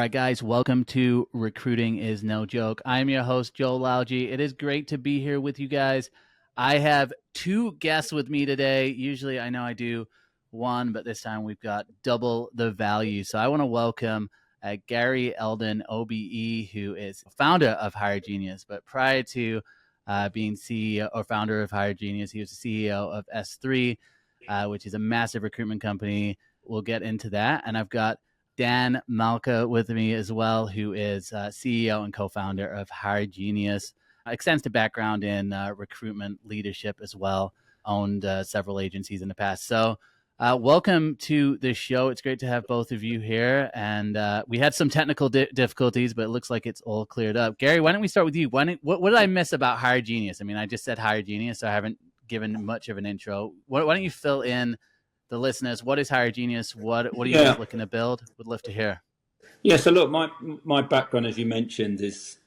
right, guys, welcome to Recruiting is No Joke. I'm your host, Joe Laugi. It is great to be here with you guys. I have two guests with me today. Usually I know I do one, but this time we've got double the value. So I want to welcome Gary Elden OBE, who is founder of Hire Genius. But prior to being CEO or founder of Hire Genius, he was the CEO of S3, which is a massive recruitment company. We'll get into that. And I've got Dan Malka with me as well, who is CEO and co-founder of Hire Genius. Extensive background in recruitment leadership as well, owned several agencies in the past. So welcome to the show. It's great to have both of you here. And we had some technical difficulties, but it looks like it's all cleared up. Gary, why don't we start with you? What did I miss about Hire Genius? I mean, I just said Hire Genius, so I haven't given much of an intro. Why don't you fill in the listeners? What is Hire Genius? What are you guys looking to build? Would love to hear. Yeah, so look, my background, as you mentioned, is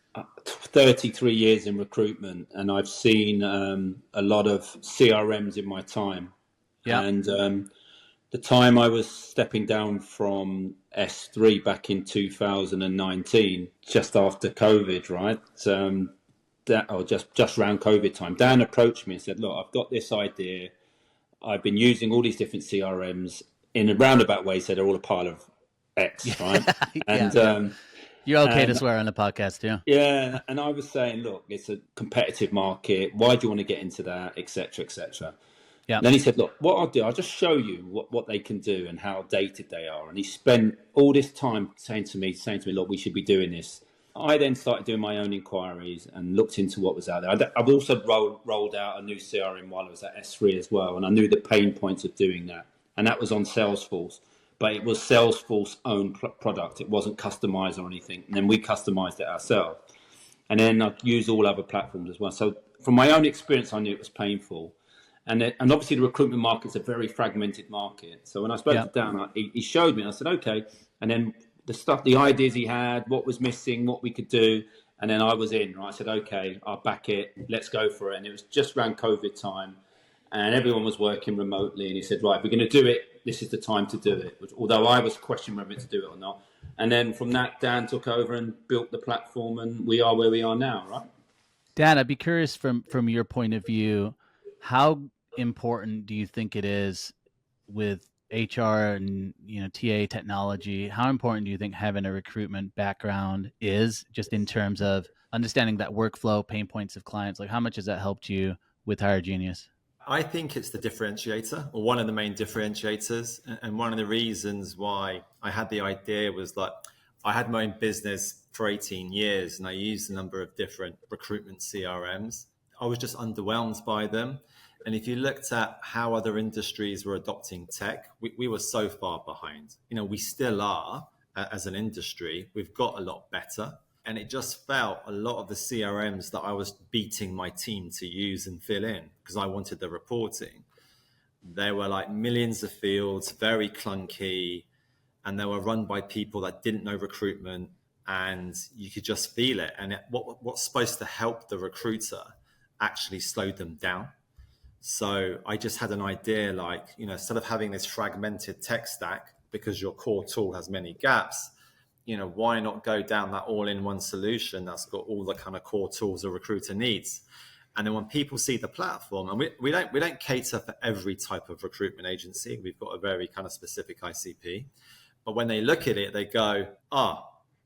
33 years in recruitment, and I've seen a lot of CRMs in my time. Yeah. And the time I was stepping down from S3 back in 2019, just after COVID, right? Just around COVID time, Dan approached me and said, look, I've got this idea. I've been using all these different CRMs in a roundabout way, so they're all a pile of X, right? And you're okay to swear on the podcast too. Yeah, and I was saying, look, it's a competitive market. Why do you want to get into that, et cetera, et cetera? Yeah. Then he said, look, what I'll do, I'll just show you what they can do and how dated they are. And he spent all this time saying to me, look, we should be doing this. I then started doing my own inquiries and looked into what was out there. I've also rolled out a new CRM while I was at S3 as well, and I knew the pain points of doing that. And that was on Salesforce, but it was Salesforce own product. It wasn't customized or anything. And then we customized it ourselves. And then I've used all other platforms as well. So from my own experience, I knew it was painful. And obviously the recruitment market's a very fragmented market. So when I spoke to Dan, he showed me, and I said, okay. And then the ideas he had, what was missing, what we could do. And then I was in, right? I said, okay, I'll back it. Let's go for it. And it was just around COVID time, and everyone was working remotely. And he said, right, if we're going to do it, this is the time to do it. Although I was questioning whether to do it or not. And then from that, Dan took over and built the platform, and we are where we are now, right? Dan, I'd be curious from your point of view, how important do you think it is with HR and TA technology? How important do you think having a recruitment background is, just in terms of understanding that workflow, pain points of clients? Like, how much has that helped you with Hire Genius? I think it's the differentiator, or one of the main differentiators. And one of the reasons why I had the idea was that I had my own business for 18 years and I used a number of different recruitment CRMs. I was just underwhelmed by them. And if you looked at how other industries were adopting tech, we were so far behind. We still are as an industry. We've got a lot better. And it just felt a lot of the CRMs that I was beating my team to use and fill in because I wanted the reporting. They were like millions of fields, very clunky, and they were run by people that didn't know recruitment, and you could just feel it. And what's supposed to help the recruiter actually slowed them down. So I just had an idea, like, instead of having this fragmented tech stack because your core tool has many gaps, why not go down that all-in-one solution that's got all the kind of core tools a recruiter needs? And then when people see the platform, and we don't cater for every type of recruitment agency. We've got a very kind of specific ICP. But when they look at it, they go,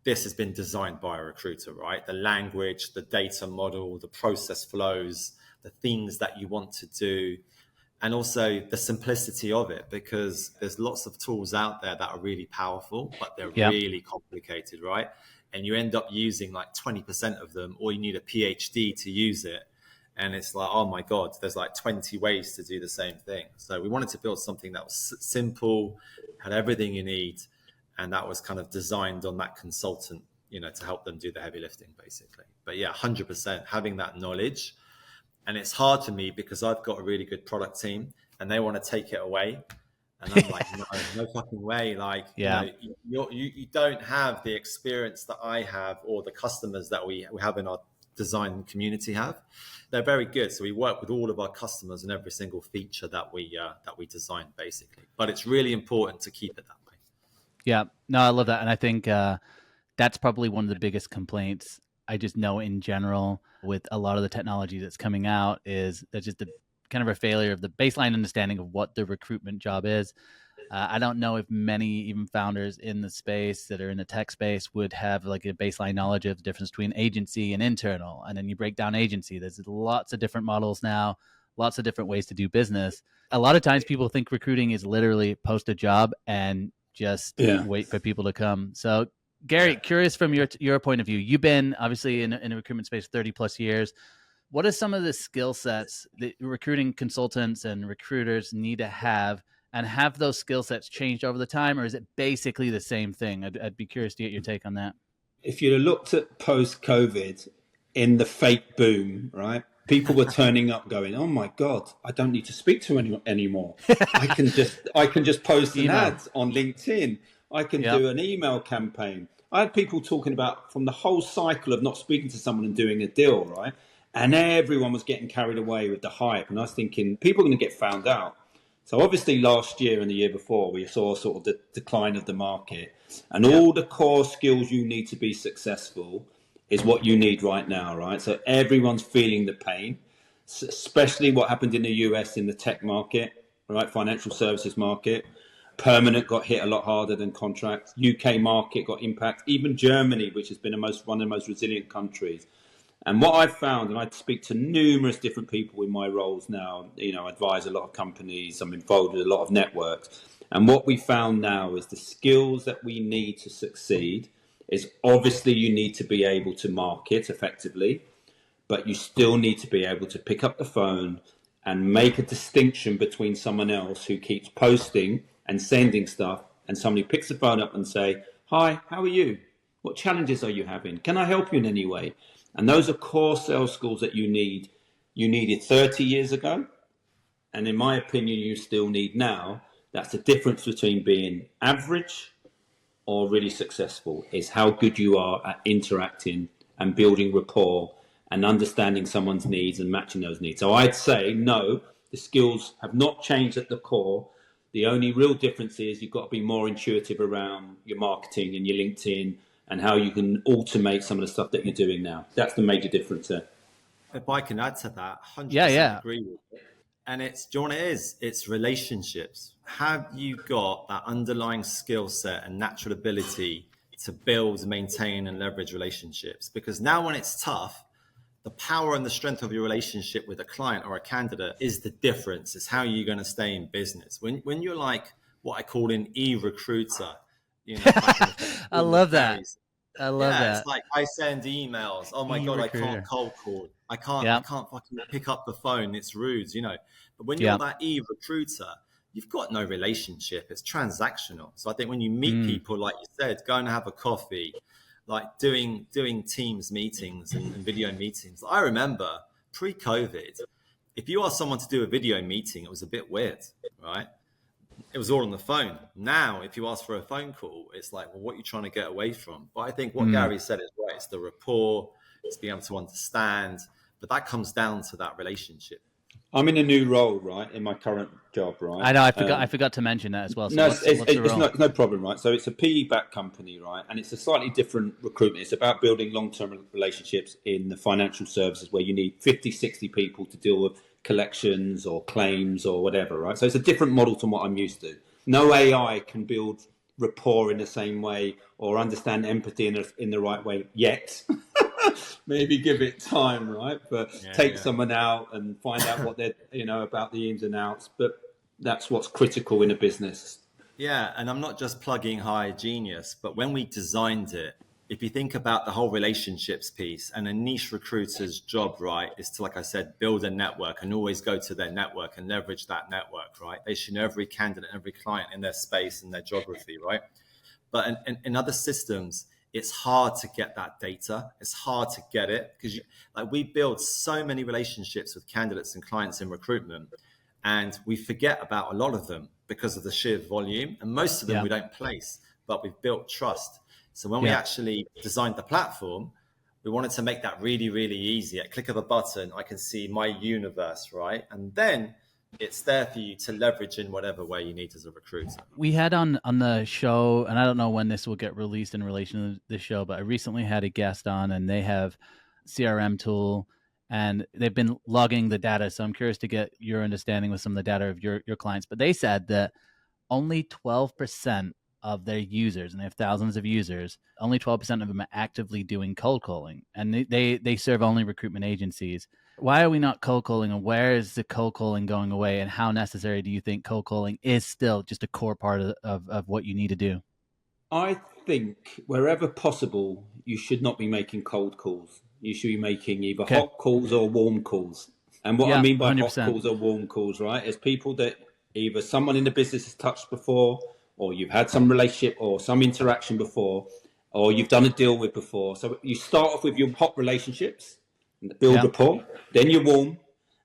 this has been designed by a recruiter, right? The language, the data model, the process flows, the things that you want to do, and also the simplicity of it, because there's lots of tools out there that are really powerful, but they're really complicated, right? And you end up using like 20% of them, or you need a PhD to use it. And it's like, oh my God, there's like 20 ways to do the same thing. So we wanted to build something that was simple, had everything you need, and that was kind of designed on that consultant, to help them do the heavy lifting, basically. But yeah, 100% having that knowledge. And it's hard for me because I've got a really good product team and they want to take it away. And I'm like, no fucking way. Like, you don't have the experience that I have, or the customers that we have in our design community have. They're very good. So we work with all of our customers and every single feature that we design, basically. But it's really important to keep it that way. Yeah, no, I love that. And I think That's probably one of the biggest complaints I just know in general with a lot of the technology that's coming out is that's just a kind of a failure of the baseline understanding of what the recruitment job is. I don't know if many even founders in the space that are in the tech space would have like a baseline knowledge of the difference between agency and internal. And then you break down agency. There's lots of different models now, lots of different ways to do business. A lot of times people think recruiting is literally post a job and just wait for people to come. So Gary, curious from your point of view, you've been obviously in the recruitment space 30 plus years. What are some of the skill sets that recruiting consultants and recruiters need to have, and have those skill sets changed over the time, or is it basically the same thing? I'd be curious to get your take on that. If you'd have looked at post-COVID in the fake boom, right? People were turning up going, oh my God, I don't need to speak to anyone anymore. I can just post an ad on LinkedIn. I can do an email campaign. I had people talking about from the whole cycle of not speaking to someone and doing a deal, right? And everyone was getting carried away with the hype. And I was thinking, people are going to get found out. So obviously last year and the year before, we saw sort of the decline of the market. And all the core skills you need to be successful is what you need right now, right? So everyone's feeling the pain, especially what happened in the US in the tech market, right? Financial services market. Permanent got hit a lot harder than contract. UK market got impact. Even Germany, which has been one of the most resilient countries. And what I've found, and I speak to numerous different people in my roles now, I advise a lot of companies, I'm involved with a lot of networks. And what we found now is the skills that we need to succeed is obviously you need to be able to market effectively, but you still need to be able to pick up the phone and make a distinction between someone else who keeps posting and sending stuff and somebody picks the phone up and say, hi, how are you? What challenges are you having? Can I help you in any way? And those are core sales skills that you need. You needed 30 years ago. And in my opinion, you still need now. That's the difference between being average or really successful, is how good you are at interacting and building rapport and understanding someone's needs and matching those needs. So I'd say, no, the skills have not changed at the core. The only real difference is you've got to be more intuitive around your marketing and your LinkedIn and how you can automate some of the stuff that you're doing now. That's the major difference there. If I can add to that, 100% agree with it. And do you know what it is? It's relationships. Have you got that underlying skill set and natural ability to build, maintain, and leverage relationships? Because now when it's tough, the power and the strength of your relationship with a client or a candidate is the difference. It's how you're going to stay in business. When you're like what I call an e-recruiter, I love that. I love that. It's like I send emails. Oh my God, I can't cold call. I can't fucking pick up the phone. It's rude, But when you're that e-recruiter, you've got no relationship. It's transactional. So I think when you meet people, like you said, go and have a coffee, like doing Teams meetings and video meetings. I remember pre-COVID, if you asked someone to do a video meeting, it was a bit weird, right? It was all on the phone. Now, if you ask for a phone call, it's like, well, what are you trying to get away from? But I think what Gary said is right. It's the rapport, it's being able to understand, but that comes down to that relationship. I'm in a new role, right, in my current job, right? I know, I forgot to mention that as well. So no, it's no problem, right? So it's a PE-backed company, right? And it's a slightly different recruitment. It's about building long-term relationships in the financial services where you need 50, 60 people to deal with collections or claims or whatever, right? So it's a different model to what I'm used to. No AI can build rapport in the same way or understand empathy in the right way yet. Maybe give it time, right? But take someone out and find out what they're, about the ins and outs. But that's what's critical in a business. Yeah, and I'm not just plugging High Genius, but when we designed it, if you think about the whole relationships piece, and a niche recruiter's job, right, is to, like I said, build a network and always go to their network and leverage that network, right? They should know every candidate, every client in their space and their geography, right? But in other systems, it's hard to get that data. It's hard to get it because we build so many relationships with candidates and clients in recruitment, and we forget about a lot of them because of the sheer volume. And most of them we don't place, but we've built trust. So when we actually designed the platform, we wanted to make that really, really easy. At click of a button, I can see my universe, right? And then it's there for you to leverage in whatever way you need as a recruiter. We had on the show, and I don't know when this will get released in relation to the show, but I recently had a guest on, and they have CRM tool, and they've been logging the data. So I'm curious to get your understanding with some of the data of your clients. But they said that only 12% of their users, and they have thousands of users, only 12% of them are actively doing cold calling, and they serve only recruitment agencies. Why are we not cold calling, and where is the cold calling going away, and how necessary do you think cold calling is still just a core part of what you need to do? I think wherever possible, you should not be making cold calls. You should be making either hot calls or warm calls. And what I mean by 100%. Hot calls or warm calls, right, is people that either someone in the business has touched before, or you've had some relationship or some interaction before, or you've done a deal with before. So you start off with your hot relationships, build rapport, then you're warm,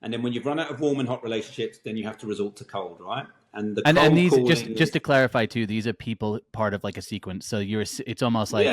and then when you've run out of warm and hot relationships, then you have to resort to cold, right? And these just to clarify too, these are people part of like a sequence. So it's almost like,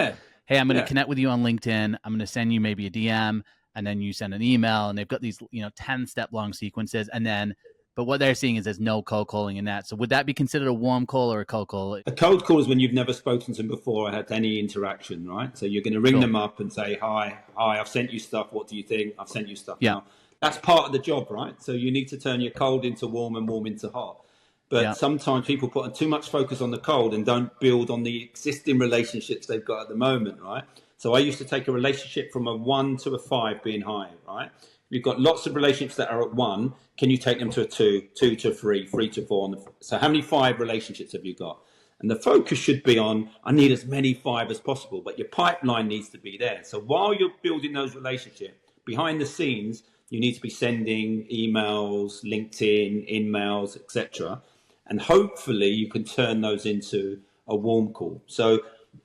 hey, I'm going to connect with you on LinkedIn. I'm going to send you maybe a DM, and then you send an email, and they've got these 10-step long sequences, and then. But what they're seeing is there's no cold calling in that. So would that be considered a warm call or a cold call? A cold call is when you've never spoken to them before or had any interaction, right? So you're going to ring them up and say, hi, I've sent you stuff. What do you think? I've sent you stuff now. That's part of the job, right? So you need to turn your cold into warm and warm into hot. But sometimes people put too much focus on the cold and don't build on the existing relationships they've got at the moment, right? So I used to take a relationship from a 1 to a 5 being high, right? You've got lots of relationships that are at 1. Can you take them to a 2, 2 to 3, 3 to 4? So how many 5 relationships have you got? And the focus should be on, I need as many 5 as possible, but your pipeline needs to be there. So while you're building those relationships, behind the scenes, you need to be sending emails, LinkedIn, emails, etc. And hopefully you can turn those into a warm call. So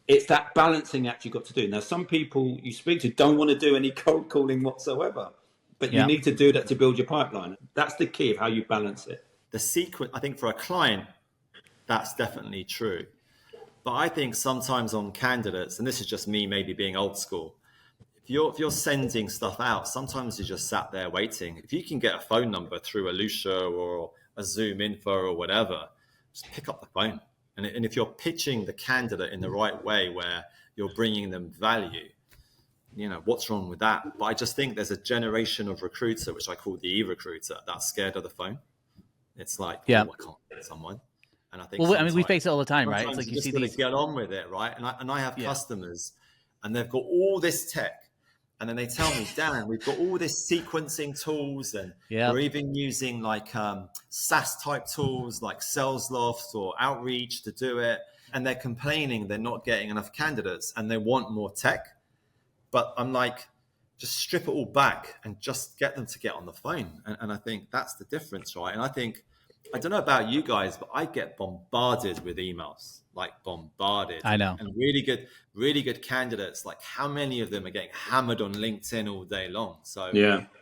it's that balancing act you've got to do. Now, some people you speak to don't want to do any cold calling whatsoever. But you need to do that to build your pipeline. That's the key of how you balance it. The sequence, I think for a client, that's definitely true. But I think sometimes on candidates, and this is just me maybe being old school, if you're sending stuff out, sometimes you just sat there waiting. If you can get a phone number through a Lucia or a Zoom info or whatever, just pick up the phone. And if you're pitching the candidate in the right way where you're bringing them value, what's wrong with that? But I just think there's a generation of recruiter, which I call the e-recruiter, that's scared of the phone. It's like, I can't get someone. And I think, we face it all the time, right? It's like you just got to get on with it, right? And I have customers, and they've got all this tech, and then they tell me, Dan, we've got all this sequencing tools, and we're even using like SaaS type tools like Salesloft or Outreach to do it. And they're complaining they're not getting enough candidates, and they want more tech. But I'm like, just strip it all back and just get them to get on the phone. And I think that's the difference, right? And I think, I don't know about you guys, but I get bombarded with emails, like bombarded. I know. And really good candidates, like how many of them are getting hammered on LinkedIn all day long? So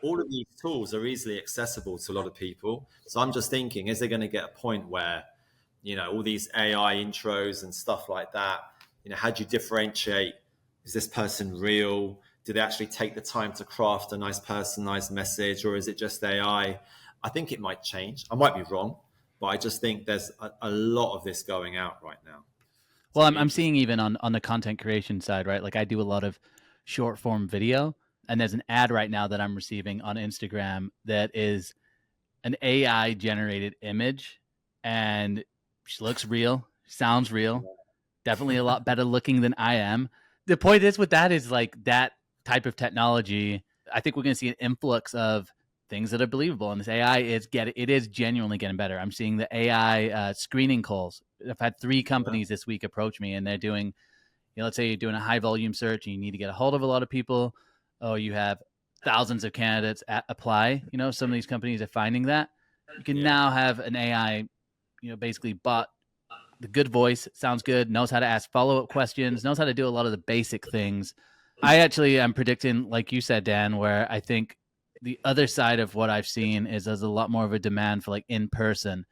all of these tools are easily accessible to a lot of people. So I'm just thinking, is there going to get a point where, all these AI intros and stuff like that, how do you differentiate? Is this person real? Do they actually take the time to craft a nice personalized message, or is it just AI? I think it might change. I might be wrong, but I just think there's a lot of this going out right now. Well, I'm seeing even on the content creation side, right? Like I do a lot of short form video, and there's an ad right now that I'm receiving on Instagram that is an AI generated image, and she looks real, sounds real, definitely a lot better looking than I am. The point is with that is like that type of technology, I think we're going to see an influx of things that are believable. And this AI is genuinely getting better. I'm seeing the AI screening calls. I've had 3 companies this week approach me, and they're doing, let's say you're doing a high volume search and you need to get a hold of a lot of people, or you have thousands of candidates apply. Some of these companies are finding that. You can now have an AI, basically bot the good voice, sounds good, knows how to ask follow-up questions, knows how to do a lot of the basic things. I actually am predicting, like you said, Dan, where I think the other side of what I've seen is there's a lot more of a demand for like in-person,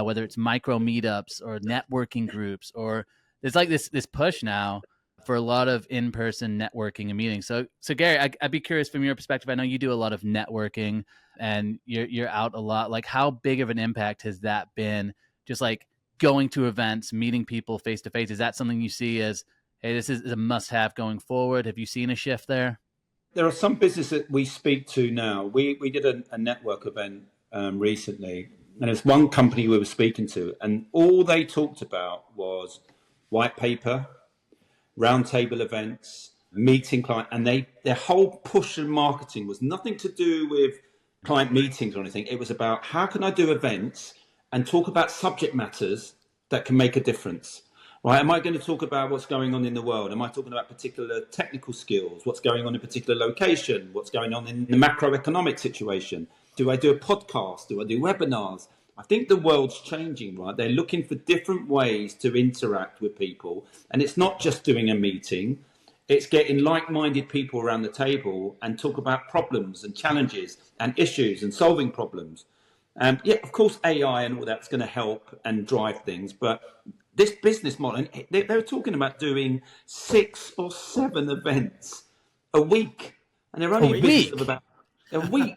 whether it's micro meetups or networking groups, or there's like this push now for a lot of in-person networking and meetings. So Gary, I'd be curious from your perspective. I know you do a lot of networking and you're out a lot. Like, how big of an impact has that been? Just like going to events, meeting people face to face. Is that something you see as, hey, this is a must-have going forward? Have you seen a shift there? There are some businesses that we speak to now. We did a network event recently, and there's one company we were speaking to, and all they talked about was white paper, roundtable events, meeting client, and their whole push and marketing was nothing to do with client meetings or anything. It was about, how can I do events and talk about subject matters that can make a difference? Right? Am I going to talk about what's going on in the world? Am I talking about particular technical skills? What's going on in a particular location? What's going on in the macroeconomic situation? Do I do a podcast? Do I do webinars? I think the world's changing, right? They're looking for different ways to interact with people. And it's not just doing a meeting. It's getting like-minded people around the table and talk about problems and challenges and issues and solving problems. Yeah, of course, AI and all that's going to help and drive things. But this business model, they were talking about doing 6 or 7 events a week. And they're only a business of about a week.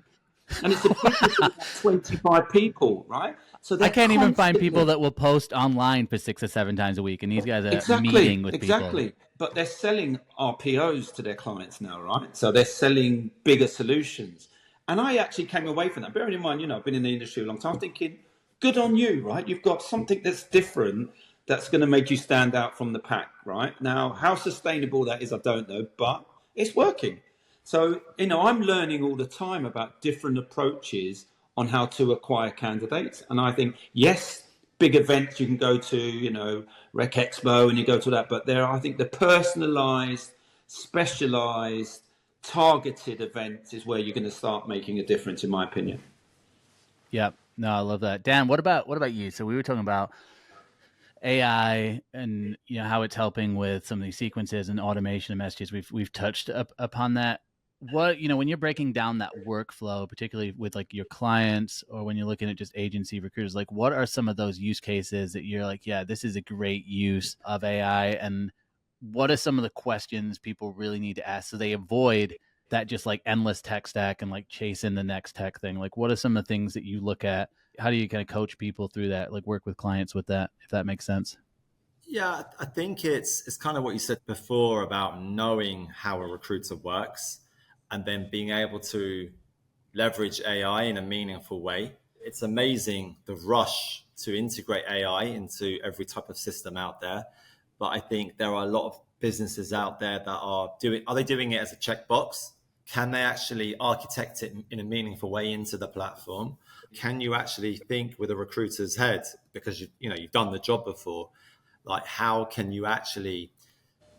And it's a business of about 25 people, right? So I can't even find people that will post online for 6 or 7 times a week, and these guys are meeting with people. Exactly. But they're selling RPOs to their clients now, right? So they're selling bigger solutions. And I actually came away from that. Bearing in mind, I've been in the industry a long time, thinking, good on you, right? You've got something that's different that's going to make you stand out from the pack, right? Now, how sustainable that is, I don't know, but it's working. So, I'm learning all the time about different approaches on how to acquire candidates. And I think, yes, big events you can go to, Rec Expo and you go to that. But I think the personalized, specialized, targeted events is where you're going to start making a difference, in my opinion. Yep. No, I love that. Dan, what about you? So we were talking about AI and how it's helping with some of these sequences and automation of messages. We've touched upon that. What when you're breaking down that workflow, particularly with like your clients or when you're looking at just agency recruiters, like what are some of those use cases that you're like, yeah, this is a great use of AI, and what are some of the questions people really need to ask so they avoid that just like endless tech stack and like chasing the next tech thing? Like, what are some of the things that you look at? How do you kind of coach people through that, like work with clients with that, if that makes sense? Yeah, I think it's kind of what you said before about knowing how a recruiter works and then being able to leverage AI in a meaningful way. It's amazing the rush to integrate AI into every type of system out there. But I think there are a lot of businesses out there that are they doing it as a checkbox? Can they actually architect it in a meaningful way into the platform? Can you actually think with a recruiter's head, because you've done the job before? Like, how can you actually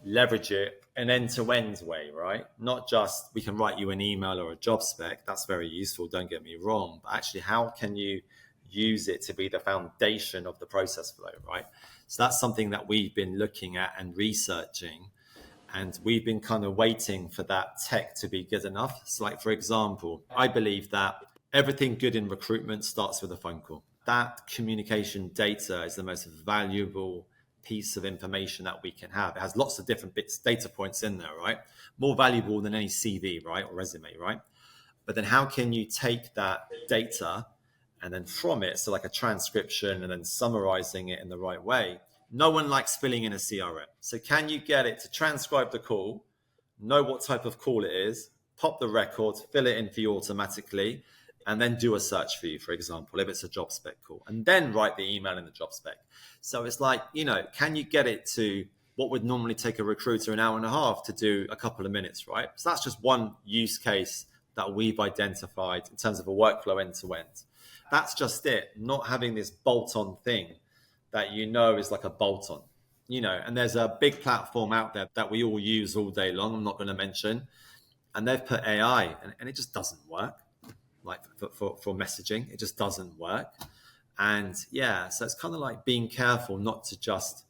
leverage it an end-to-end way, right? Not just we can write you an email or a job spec. That's very useful, don't get me wrong. But actually, how can you use it to be the foundation of the process flow, right? So that's something that we've been looking at and researching. And we've been kind of waiting for that tech to be good enough. So like, for example, I believe that everything good in recruitment starts with a phone call. That communication data is the most valuable piece of information that we can have. It has lots of different data points in there, right? More valuable than any CV, right? Or resume, right? But then how can you take that data and then from it, so like a transcription and then summarizing it in the right way? No one likes filling in a CRM. So can you get it to transcribe the call, know what type of call it is, pop the record, fill it in for you automatically, and then do a search for you, for example, if it's a job spec call, and then write the email in the job spec. So it's like, can you get it to what would normally take a recruiter an hour and a half to do a couple of minutes, right? So that's just one use case that we've identified in terms of a workflow end to end. That's just it, not having this bolt-on thing that is like a bolt-on, and there's a big platform out there that we all use all day long, I'm not going to mention, and they've put AI and it just doesn't work. Like for messaging, it just doesn't work. And yeah, so it's kind of like being careful not to just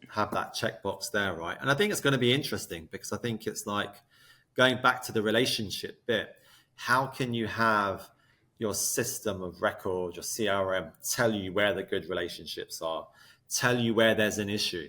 have that checkbox there, right? And I think it's going to be interesting because I think it's like going back to the relationship bit. How can you have your system of record, your CRM, tell you where the good relationships are, tell you where there's an issue?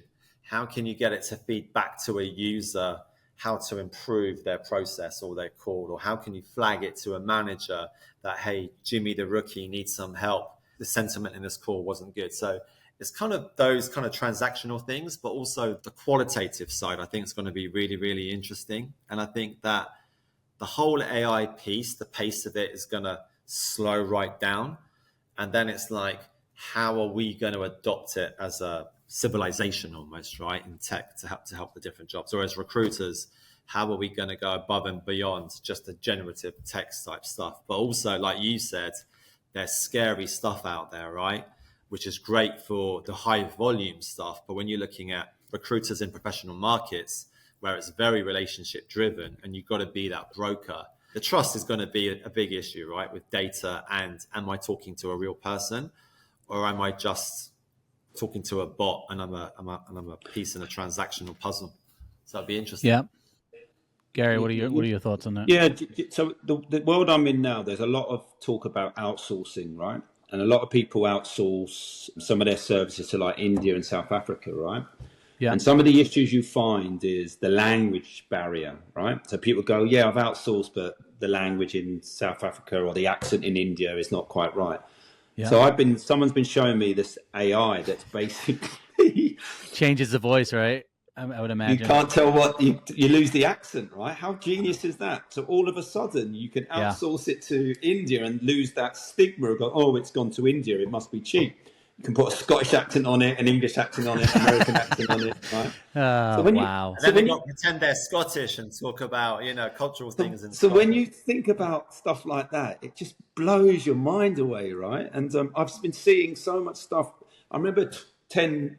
how can you get it to feed back to a user how to improve their process or their call? Or how can you flag it to a manager that, hey, Jimmy the rookie needs some help. The sentiment in this call wasn't good. So it's kind of those kind of transactional things, but also the qualitative side, I think is going to be really, really interesting. And I think that the whole AI piece, the pace of it is going to slow right down. And then it's like, how are we going to adopt it as a civilization almost, right, in tech to help the different jobs? Or as recruiters, how are we going to go above and beyond just the generative text type stuff? But also, like you said, there's scary stuff out there, right, which is great for the high volume stuff. But when you're looking at recruiters in professional markets where it's very relationship driven and you've got to be that broker, the trust is going to be a big issue, right, with data. And am I talking to a real person, or am I just talking to a bot and I'm a piece in a transactional puzzle? So that'd be interesting. Yeah. Gary, what are your thoughts on that? Yeah, so the world I'm in now, there's a lot of talk about outsourcing, right? And a lot of people outsource some of their services to like India and South Africa, right? Yeah. And some of the issues you find is the language barrier, right? So people go, yeah, I've outsourced, but the language in South Africa or the accent in India is not quite right. Yeah. So someone's been showing me this AI that's basically changes the voice, right? I would imagine you can't tell what you lose the accent, right? How genius is that? So all of a sudden you can outsource it to India and lose that stigma of going, oh, it's gone to India, it must be cheap. You can put a Scottish accent on it, an English accent on it, American accent on it, right? So wow. And then you pretend they're Scottish and talk about, cultural things. So when you think about stuff like that, it just blows your mind away, right? And I've been seeing so much stuff. I remember 7,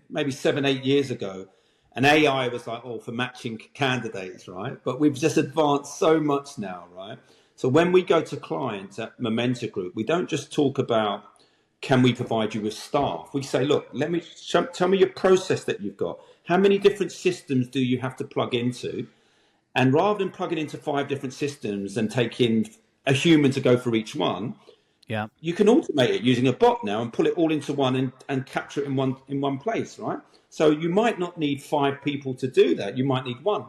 8 years ago, and AI was like, for matching candidates, right? But we've just advanced so much now, right? So when we go to clients at Momenta Group, we don't just talk about, can we provide you with staff? We say, look, tell me your process that you've got. How many different systems do you have to plug into? And rather than plugging into 5 different systems and taking a human to go for each one, you can automate it using a bot now and pull it all into one and capture it in one place, right? So you might not need 5 people to do that. You might need 1.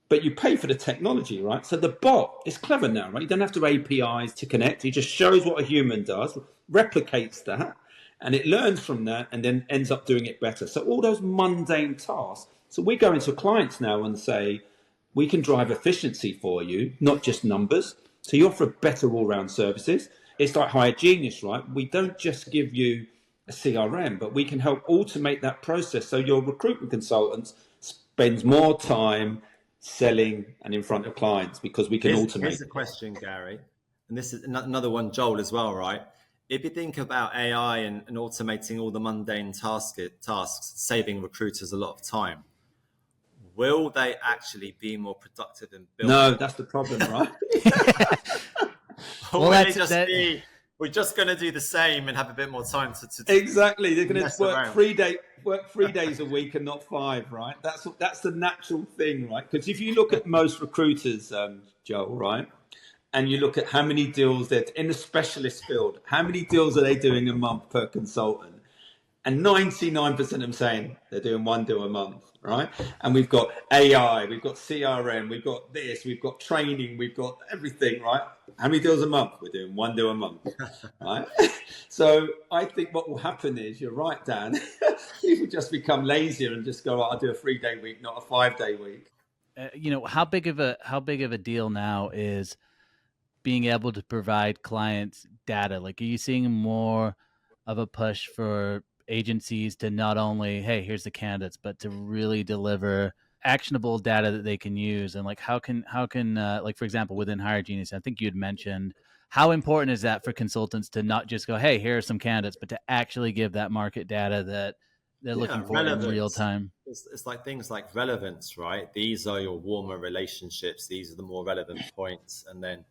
But you pay for the technology, right? So the bot is clever now, right? You don't have to APIs to connect. It just shows what a human does, replicates that, and it learns from that and then ends up doing it better. So all those mundane tasks. So we go into clients now and say, we can drive efficiency for you, not just numbers. So you offer better all-round services. It's like Hire Genius, right? We don't just give you a CRM, but we can help automate that process so your recruitment consultant spends more time selling and in front of clients because we can automate. Here's a question, Gary, and this is another one, Joel, as well, right? If you think about AI and automating all the mundane tasks, saving recruiters a lot of time, will they actually be more productive and build? No, that's the problem, right? Or will they just be, we're just going to do the same and have a bit more time to exactly. They're going to work 3 days a week and not 5, right? That's the natural thing, right? Because if you look at most recruiters, Joel, right, and you look at how many deals they're in the specialist field, how many deals are they doing a month per consultant? And 99% of them saying they're doing 1 deal a month, right? And we've got AI, we've got CRM, we've got this, we've got training, we've got everything, right? How many deals a month? We're doing 1 deal a month, right? So I think what will happen is, you're right, Dan, people just become lazier and just go, I'll do a 3-day week, not a 5-day week. How big of a deal now is being able to provide clients data? Like, are you seeing more of a push for agencies to not only, hey, here's the candidates, but to really deliver actionable data that they can use? And like, how can like, for example, within Hire Genius, I think you had mentioned, how important is that for consultants to not just go, hey, here are some candidates, but to actually give that market data that they're looking for in real time? It's like things like relevance, right? These are your warmer relationships. These are the more relevant points. And then,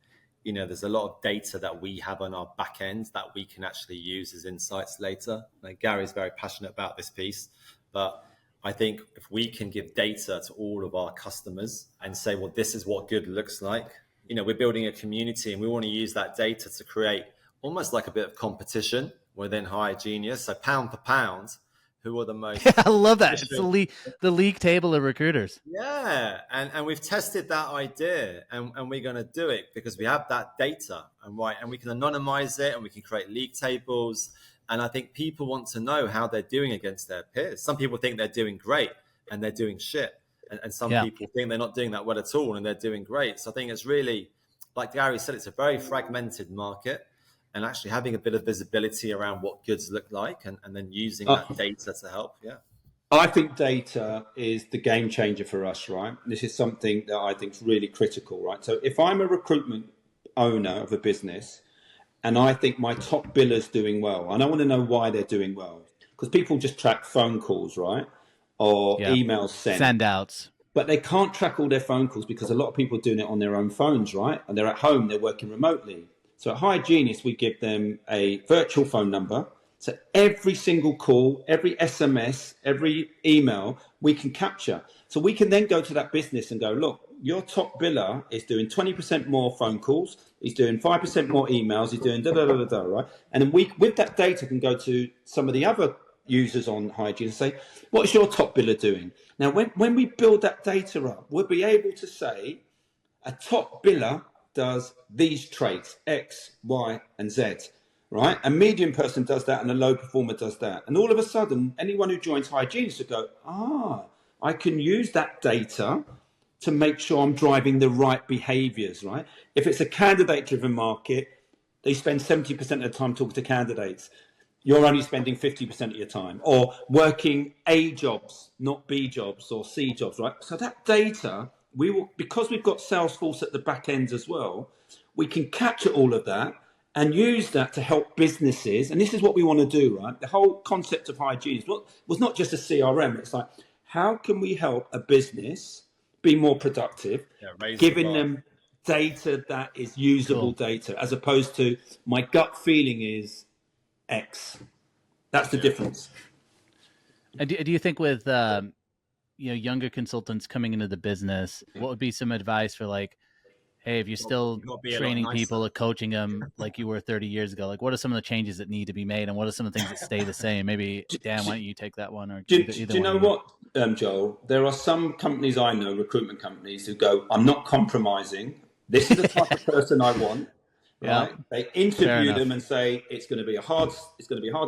there's a lot of data that we have on our back end that we can actually use as insights later. Like, Gary's very passionate about this piece, but I think if we can give data to all of our customers and say, well, this is what good looks like, we're building a community and we want to use that data to create almost like a bit of competition within Hire Genius. So pound for pound, who are the most. I love that. It's the league table of recruiters. Yeah, and we've tested that idea, and we're going to do it because we have that data, and we can anonymize it, and we can create league tables. And I think people want to know how they're doing against their peers. Some people think they're doing great and they're doing shit, and some people think they're not doing that well at all and they're doing great. So I think it's really, like Gary said, it's a very fragmented market. And actually having a bit of visibility around what goods look like, and then using that data to help. Yeah. I think data is the game changer for us, right? This is something that I think is really critical, right? So if I'm a recruitment owner of a business and I think my top biller's doing well, and I want to know why they're doing well, because people just track phone calls, right? Or emails sent. Send outs. But they can't track all their phone calls because a lot of people are doing it on their own phones, right? And they're at home, they're working remotely. So at Hygienist, we give them a virtual phone number. So every single call, every SMS, every email, we can capture. So we can then go to that business and go, look, your top biller is doing 20% more phone calls. He's doing 5% more emails. He's doing da-da-da-da-da, right? And then we, with that data, can go to some of the other users on Hygiene and say, what is your top biller doing? Now, when we build that data up, we'll be able to say a top biller does these traits, X, Y, and Z, right? A medium person does that and a low performer does that. And all of a sudden, anyone who joins Hygienist will go, I can use that data to make sure I'm driving the right behaviors, right? If it's a candidate-driven market, they spend 70% of the time talking to candidates. You're only spending 50% of your time, or working A jobs, not B jobs or C jobs, right? So that data, we will, because we've got Salesforce at the back end as well, we can capture all of that and use that to help businesses. And this is what we want to do, right? The whole concept of hygiene was not just a CRM. It's like, how can we help a business be more productive, giving them data that is usable data, as opposed to my gut feeling is X. That's the difference. Do you think with younger consultants coming into the business, what would be some advice for, like, hey, if you're still training people or coaching them like you were 30 years ago, like what are some of the changes that need to be made and what are some of the things that stay the same? Maybe, Dan, why don't you take that one? Or do you know what, Joel? There are some companies I know, recruitment companies, who go, I'm not compromising. This is the type of person I want. Right? Yeah. They interview them and say, it's going to be a hard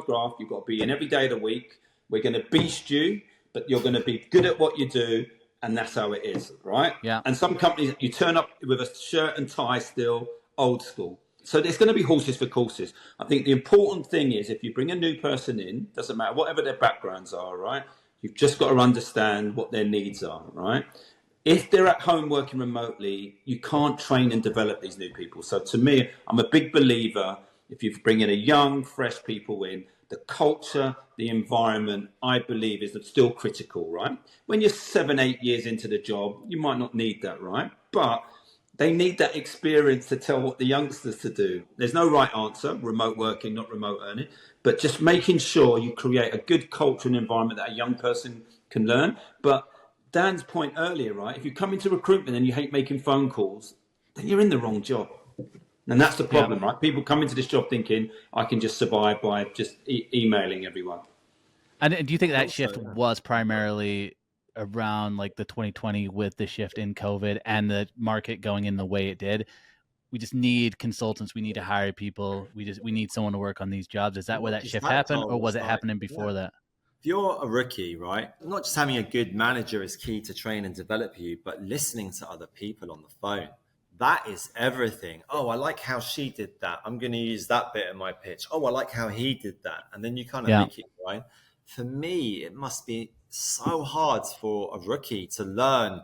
graft. You've got to be in every day of the week. We're going to beast you, but you're going to be good at what you do. And that's how it is, right? Yeah. And some companies, you turn up with a shirt and tie still, old school. So there's going to be horses for courses. I think the important thing is, if you bring a new person in, doesn't matter, whatever their backgrounds are, right? You've just got to understand what their needs are, right? If they're at home working remotely, you can't train and develop these new people. So to me, I'm a big believer, if you bring in a young, fresh people in, the culture, the environment, I believe, is still critical, right? When you're 7-8 years into the job, you might not need that, right? But they need that experience to tell what the youngsters to do. There's no right answer, remote working, not remote earning, but just making sure you create a good culture and environment that a young person can learn. But Dan's point earlier, right? If you come into recruitment and you hate making phone calls, then you're in the wrong job. And that's the problem, right? People come into this job thinking, I can just survive by just emailing everyone. And do you think that shift was primarily around like the 2020 with the shift in COVID and the market going in the way it did? We just need consultants. We need to hire people. We need someone to work on these jobs. Is that where that shift happened, or was it happening before that? If you're a rookie, right, not just having a good manager is key to train and develop you, but listening to other people on the phone. That is everything. Oh, I like how she did that. I'm going to use that bit in my pitch. Oh, I like how he did that. And then you kind of make it right. For me, it must be so hard for a rookie to learn.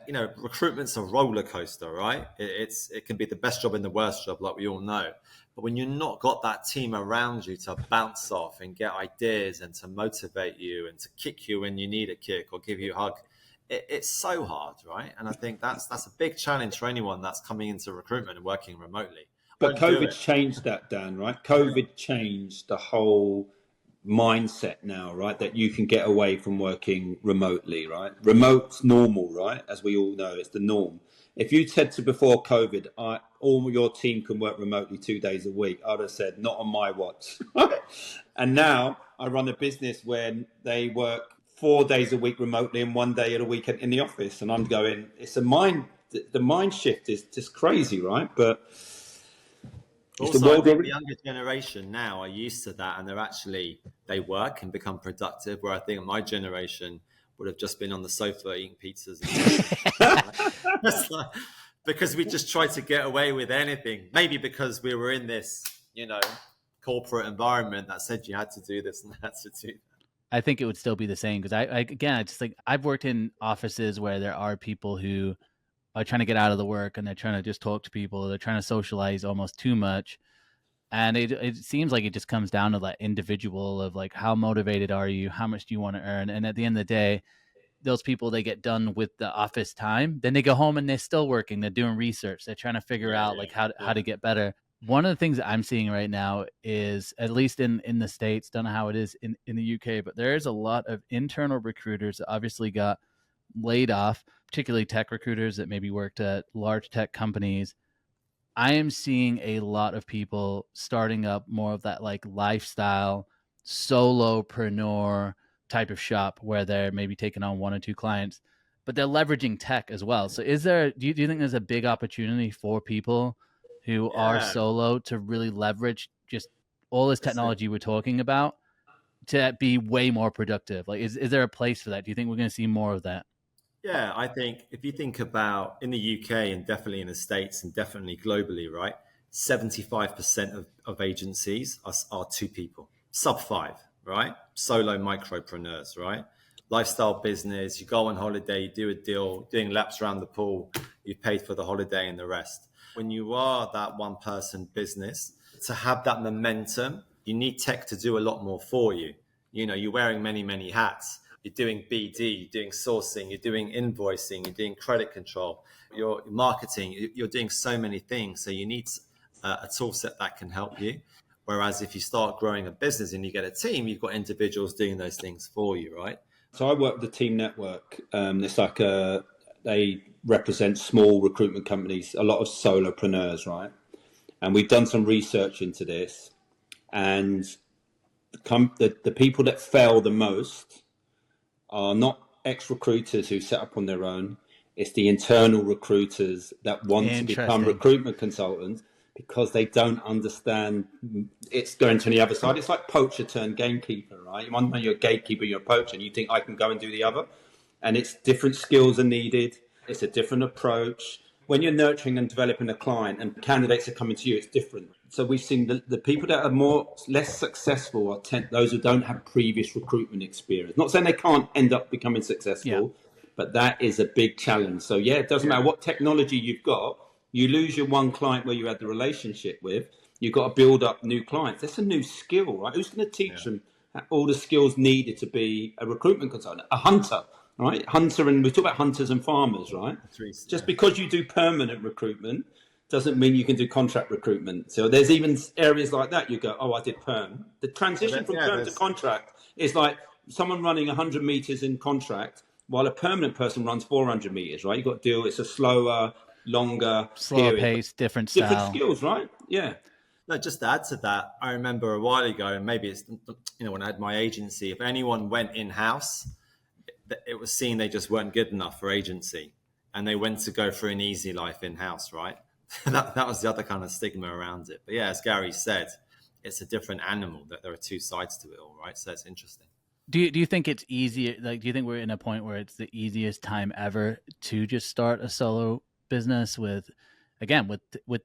You know, recruitment's a roller coaster, right? It can be the best job and the worst job, like we all know. But when you've not got that team around you to bounce off and get ideas and to motivate you and to kick you when you need a kick or give you a hug, it's so hard, right? And I think that's a big challenge for anyone that's coming into recruitment and working remotely. But COVID changed that, Dan, right? COVID changed the whole mindset now, right? That you can get away from working remotely, right? Remote's normal, right? As we all know, it's the norm. If you said to before COVID, all your team can work remotely 2 days a week, I'd have said, not on my watch. And now I run a business where they work 4 days a week remotely and 1 day a week in the office. And I'm going, the mind shift is just crazy, right? But also, I think the younger generation now are used to that, and they work and become productive, where I think my generation would have just been on the sofa eating pizzas. Because we just tried to get away with anything. Maybe because we were in this, corporate environment that said you had to do this and had to do that. I think it would still be the same because I just think I've worked in offices where there are people who are trying to get out of the work and they're trying to just talk to people. They're trying to socialize almost too much. And it seems like it just comes down to that individual of like, how motivated are you? How much do you want to earn? And at the end of the day, those people, they get done with the office time, then they go home and they're still working. They're doing research. They're trying to figure out like how to get better. One of the things that I'm seeing right now is, at least in the States, don't know how it is in the UK, but there's a lot of internal recruiters that obviously got laid off, particularly tech recruiters that maybe worked at large tech companies. I am seeing a lot of people starting up more of that like lifestyle solopreneur type of shop where they're maybe taking on 1 or 2 clients, but they're leveraging tech as well. So do you think there's a big opportunity for people who are solo to really leverage just all this technology we're talking about to be way more productive? Like, is there a place for that? Do you think we're going to see more of that? Yeah, I think if you think about in the UK and definitely in the States and definitely globally, right, 75% of agencies are 2 people, sub 5, right? Solo micropreneurs, right? Lifestyle business, you go on holiday, you do a deal, doing laps around the pool, you've paid for the holiday and the rest. When you are that one person business, to have that momentum, you need tech to do a lot more for you. You're wearing many, many hats. You're doing BD, you're doing sourcing, you're doing invoicing, you're doing credit control, you're marketing, you're doing so many things. So you need a tool set that can help you. Whereas if you start growing a business and you get a team, you've got individuals doing those things for you, right? So I work with the Team Network. It's like they represent small recruitment companies, a lot of solopreneurs, right? And we've done some research into this. And the people that fail the most are not ex-recruiters who set up on their own. It's the internal recruiters that want to become recruitment consultants because they don't understand it's going to the other side. It's like poacher turned gamekeeper, right? When you're a gatekeeper, you're a poacher, and you think I can go and do the other. And it's different skills are needed. It's a different approach. When you're nurturing and developing a client and candidates are coming to you, it's different. So we've seen the people that are less successful are those who don't have previous recruitment experience. Not saying they can't end up becoming successful, but that is a big challenge. So it doesn't matter what technology you've got. You lose your one client where you had the relationship with. You've got to build up new clients. That's a new skill, right? Who's going to teach them all the skills needed to be a recruitment consultant, a hunter? Right, hunter, and we talk about hunters and farmers, right? Just because you do permanent recruitment doesn't mean you can do contract recruitment. So there's even areas like that. You go, oh, I did perm. The transition from perm to contract is like someone running 100 meters in contract while a permanent person runs 400 meters, right? You've got to deal. It's a slower pace, different skills, right? Yeah. No, just to add to that, I remember a while ago, and maybe it's when I had my agency, if anyone went in-house, it was seen they just weren't good enough for agency, and they went to go for an easy life in-house, right? that was the other kind of stigma around it. But as Gary said, it's a different animal, that there are 2 sides to it all, right? So it's interesting. Do you think it's easier? Like, do you think we're in a point where it's the easiest time ever to just start a solo business with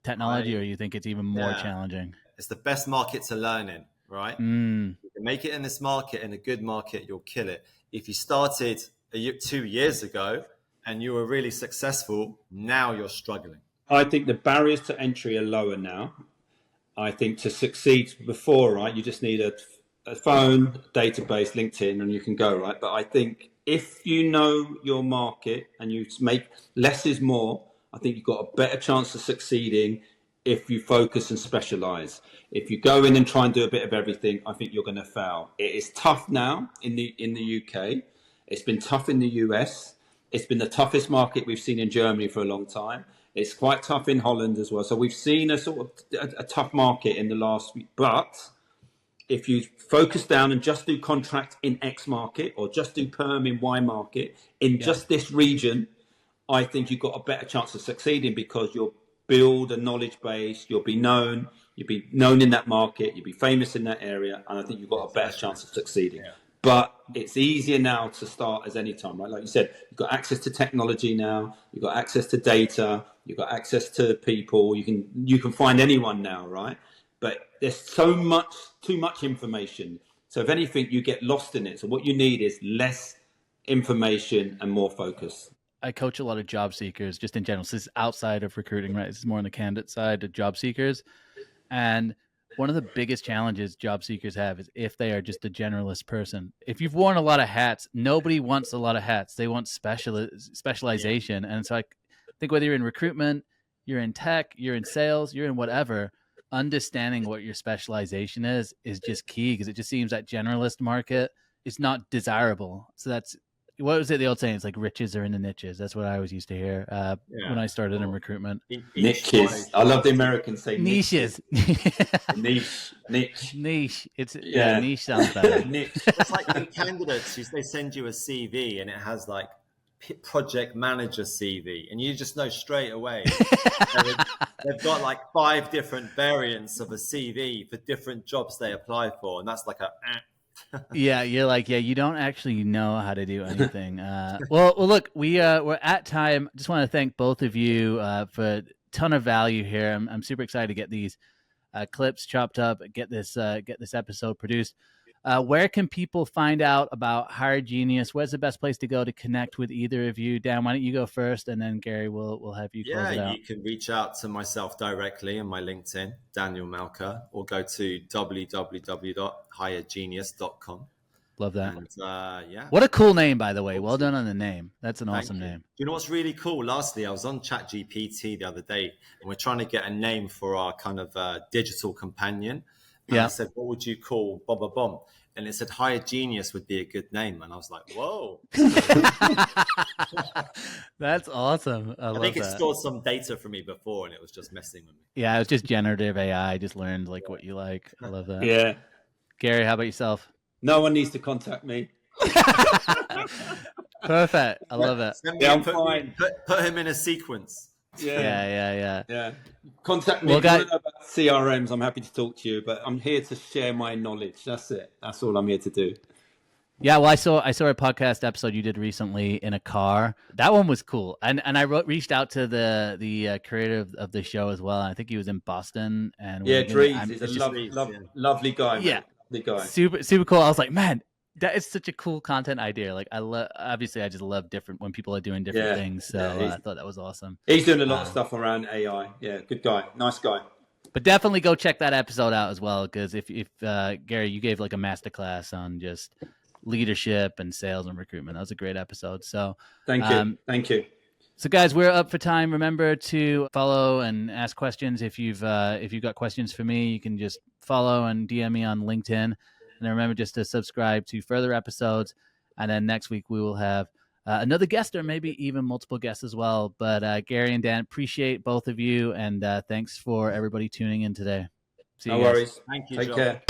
technology, or you think it's even more challenging? It's the best market to learn in, right? You can make it in this market, in a good market, you'll kill it. If you started 2 years ago and you were really successful, now you're struggling. I think the barriers to entry are lower now. I think to succeed before, right, you just need a phone, database, LinkedIn, and you can go, right? But I think if you know your market and you make less is more, I think you've got a better chance of succeeding if you focus and specialize. If you go in and try and do a bit of everything, I think you're going to fail. It is tough now in the UK. It's been tough in the US. It's been the toughest market we've seen in Germany for a long time. It's quite tough in Holland as well. So we've seen a sort of a tough market in the last week. But if you focus down and just do contract in X market or just do perm in Y market in just this region, I think you've got a better chance of succeeding, because you'll build a knowledge base, you'll be known in that market, you'll be famous in that area, and I think you've got a better chance of succeeding. Yeah. But it's easier now to start as any time, right? Like you said, you've got access to technology now, you've got access to data, you've got access to people, you can find anyone now, right? But there's too much information. So if anything, you get lost in it. So what you need is less information and more focus. I coach a lot of job seekers just in general. So this is outside of recruiting, right? This is more on the candidate side of job seekers. And one of the biggest challenges job seekers have is if they are just a generalist person. If you've worn a lot of hats, nobody wants a lot of hats. They want specialization. And so I think whether you're in recruitment, you're in tech, you're in sales, you're in whatever, understanding what your specialization is just key, because it just seems that generalist market is not desirable. So that's, what was it, the old saying? It's like riches are in the niches. That's what I always used to hear when I started in recruitment. Niches. I love the Americans say niches. Niche. It's niche sounds better. Niche. It's like the candidates, they send you a CV and it has like project manager CV, and you just know straight away they've got like 5 different variants of a CV for different jobs they apply for, and that's like a yeah, you're like, you don't actually know how to do anything. Well, look, we're at time. Just want to thank both of you for a ton of value here. I'm super excited to get these clips chopped up, get this episode produced. Where can people find out about Hire Genius? Where's the best place to go to connect with either of you? Dan, why don't you go first, and then Gary, we'll have you close it out. Yeah, you can reach out to myself directly on my LinkedIn, Daniel Malka, or go to www.hiregenius.com. Love that. And, what a cool name, by the way. Well done on the name. That's an awesome name. Do you know what's really cool? Lastly, I was on ChatGPT the other day, and we're trying to get a name for our kind of digital companion. And I said, what would you call Bob Bomb? And it said Hire Genius would be a good name. And I was like, whoa. That's awesome. I think it stored some data for me before, and it was just messing with me. Yeah, it was just generative AI. I just learned like what you like. I love that. Yeah. Gary, how about yourself? No one needs to contact me. Perfect. I love it. I'm fine. Put him in a sequence. Yeah. Contact me if you want to know about CRMs. I'm happy to talk to you, but I'm here to share my knowledge. That's it. That's all I'm here to do. Yeah, well, I saw a podcast episode you did recently in a car. That one was cool, and I reached out to the creator of the show as well. And I think he was in Boston. And Dries. He's a lovely guy. Yeah, lovely guy. Super cool. I was like, man, that is such a cool content idea. Like, obviously I just love when people are doing different things. So I thought that was awesome. He's doing a lot of stuff around AI. Yeah, good guy, nice guy. But definitely go check that episode out as well, because if Gary, you gave like a masterclass on just leadership and sales and recruitment. That was a great episode. So thank you. So guys, we're up for time. Remember to follow and ask questions. If you've got questions for me, you can just follow and DM me on LinkedIn. And then remember just to subscribe to further episodes. And then next week we will have another guest, or maybe even multiple guests as well. But Gary and Dan, appreciate both of you. And thanks for everybody tuning in today. See you guys. No worries. Thank you. Take John. care.